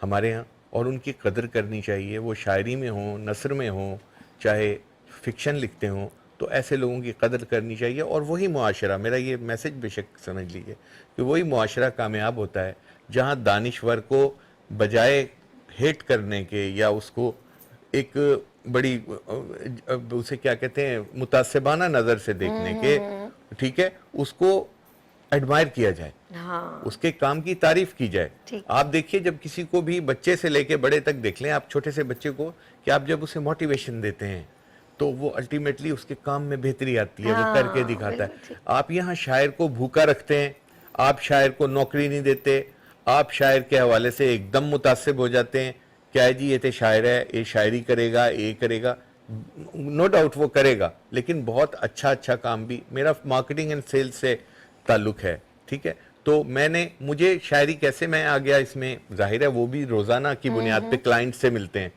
हमारे यहाँ, और उनकी कदर करनी चाहिए। वो शायरी में हों, नसर में हों, चाहे फिक्शन लिखते हों, तो ऐसे लोगों की कदर करनी चाहिए। और वही मुआशरा, मेरा ये मैसेज बेशक समझ लीजिए कि वही मुआशरा कामयाब होता है जहाँ दानिश्वर को बजाय हेट करने के या उसको एक बड़ी उसे क्या कहते हैं मुतासिबाना नज़र से देखने के, ठीक है, उसको एडमायर किया जाए, हाँ, उसके काम की तारीफ की जाए। ठीक। आप देखिए जब किसी को भी, बच्चे से लेके बड़े तक देख लें आप, छोटे से बच्चे को कि आप जब उसे मोटिवेशन देते हैं تو وہ الٹیمیٹلی اس کے کام میں بہتری آتی ہے, وہ کر کے دکھاتا ہے. آپ یہاں شاعر کو بھوکا رکھتے ہیں, آپ شاعر کو نوکری نہیں دیتے, آپ شاعر کے حوالے سے ایک دم متعصب ہو جاتے ہیں, کیا ہے جی یہ تو شاعر ہے, یہ شاعری کرے گا, یہ کرے گا. نو ڈاؤٹ وہ کرے گا, لیکن بہت اچھا کام بھی. میرا مارکیٹنگ اینڈ سیلز سے تعلق ہے, ٹھیک ہے, تو مجھے شاعری کیسے میں آ گیا اس میں, ظاہر ہے وہ بھی روزانہ کی بنیاد پہ کلائنٹ سے ملتے ہیں,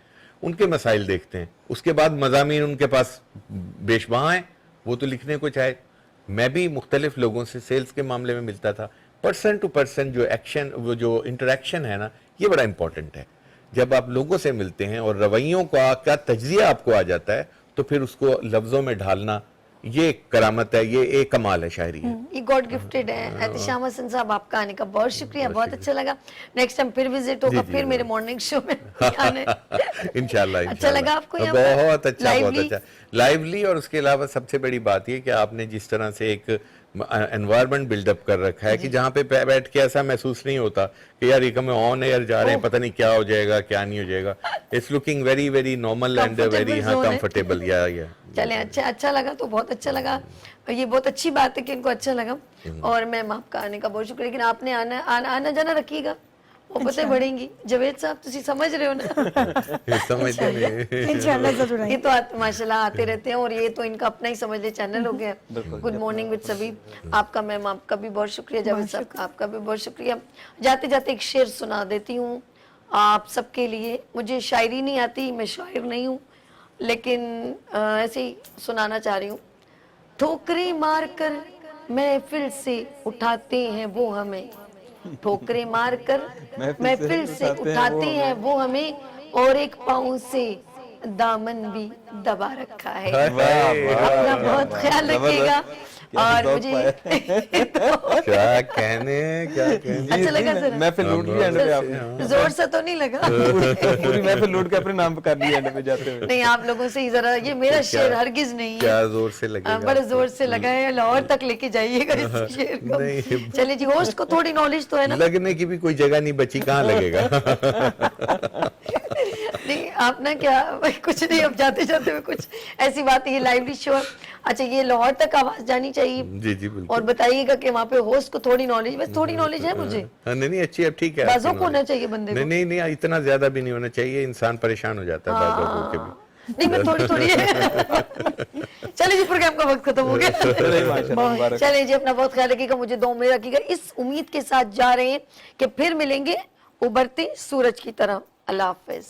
ان کے مسائل دیکھتے ہیں, اس کے بعد مضامین ان کے پاس بے شمار ہیں, وہ تو لکھنے کو چاہے. میں بھی مختلف لوگوں سے سیلز کے معاملے میں ملتا تھا. پرسن ٹو پرسن جو ایکشن, وہ جو انٹریکشن ہے نا, یہ بڑا امپورٹنٹ ہے. جب آپ لوگوں سے ملتے ہیں اور رویوں کا تجزیہ آپ کو آ جاتا ہے, تو پھر اس کو لفظوں میں ڈھالنا, یہ ایک کرامت ہے, یہ ایک کمال ہے شاعری ہے. یہ گاڈ گفٹڈ ہے. احتشام حسن صاحب آپ کا آنے کا بہت شکریہ, بہت اچھا لگا. نیکسٹ ٹائم پھر وزٹ ہوگا, پھر میرے مارننگ شو میں آنا ہے. انشاءاللہ. اچھا لگا آپ کو یہاں پر؟ بہت اچھا لائیولی. اور اس کے علاوہ سب سے بڑی بات یہ کہ آپ نے جس طرح سے ایک انوائرمنٹ بلڈ اپ کر رکھا ہے کہ جہاں پہ بیٹھ کے ایسا محسوس نہیں ہوتا کہ یار ایک ہمیں آن ایئر جا رہے ہیں, پتہ نہیں کیا ہو جائے گا کیا نہیں ہو جائے گا. It's looking very very normal and very comfortable. چلیں اچھا لگا, تو بہت اچھا لگا. یہ بہت اچھی بات ہے کہ ان کو اچھا لگا. اور میم آپ کا آنے کا بہت شکریہ, لیکن آپ نے آنا جانا رکھیے گا, محبتیں بڑھیں گی. جاوید صاحب تسی سمجھ رہے ہو نا, انشاءاللہ ضرور آئیں. یہ تو ماشاءاللہ آتے رہتے ہیں, اور یہ تو ان کا اپنا ہی سمجھ لے چینل ہو گیا. گڈ مارننگ وتھ سبھی. آپ کا میم, آپ کا بھی بہت شکریہ. جاوید صاحب آپ کا بھی بہت شکریہ. جاتے جاتے ایک شعر سنا دیتی ہوں آپ سب کے لیے. مجھے شاعری نہیں آتی, میں شاعر نہیں ہوں, لیکن ایسے ہی سنانا چاہ رہی ہوں. ٹھوکریں مار کر محفل سے اٹھاتے ہیں وہ ہمیں, ٹھوکریں مار کر محفل سے اٹھاتے ہیں وہ ہمیں, اور ایک پاؤں سے دامن بھی دبا رکھا ہے. اپنا بہت خیال رکھیے گا. اور مجھے کیا کہنے اچھا لگا سر, محفل لوٹ لی اینڈ پہ آپ نے, زور سے تو نہیں لگا, پوری محفل لوٹ کے اپنے نام پہ کر لی اینڈ پہ جاتے ہوئے. نہیں آپ لوگوں سے ہی ذرا, یہ میرا شعر ہرگز نہیں ہے, کیا زور سے لگے, بڑے زور سے لگا ہے. لاہور تک لے کے جائیے گا اس شعر کو. چلے جی, ہوسٹ کو تھوڑی نالج تو ہے نا, لگنے کی بھی کوئی جگہ نہیں بچی, کہاں لگے گا. نہیں آپ نا کیا کچھ نہیں, اب جاتے جاتے ہوئے کچھ ایسی بات ہے. یہ لائیولی شو. اچھا, یہ لاہور تک آواز جانی چاہیے. جی بالکل. اور بتائیے گا کہ وہاں پہ ہوسٹ کو تھوڑی نالج, بس تھوڑی نالج ہے مجھے. نہیں اچھی, اب ٹھیک ہے. بازوں کو ہونا چاہیے بندے کو. نہیں اتنا زیادہ بھی نہیں ہونا چاہیے, انسان پریشان ہو جاتا ہے بازوں کو کے بھی. نہیں میں تھوڑی چلے جی, پروگرام کا وقت ختم ہو گیا. چلیں جی, اپنا بہت خیال رکھیے گا, مجھے دعاؤں میں رکھیے گا. اس امید کے ساتھ جا رہے ہیں کہ پھر ملیں گے ابھرتے سورج کی طرح. اللہ حافظ.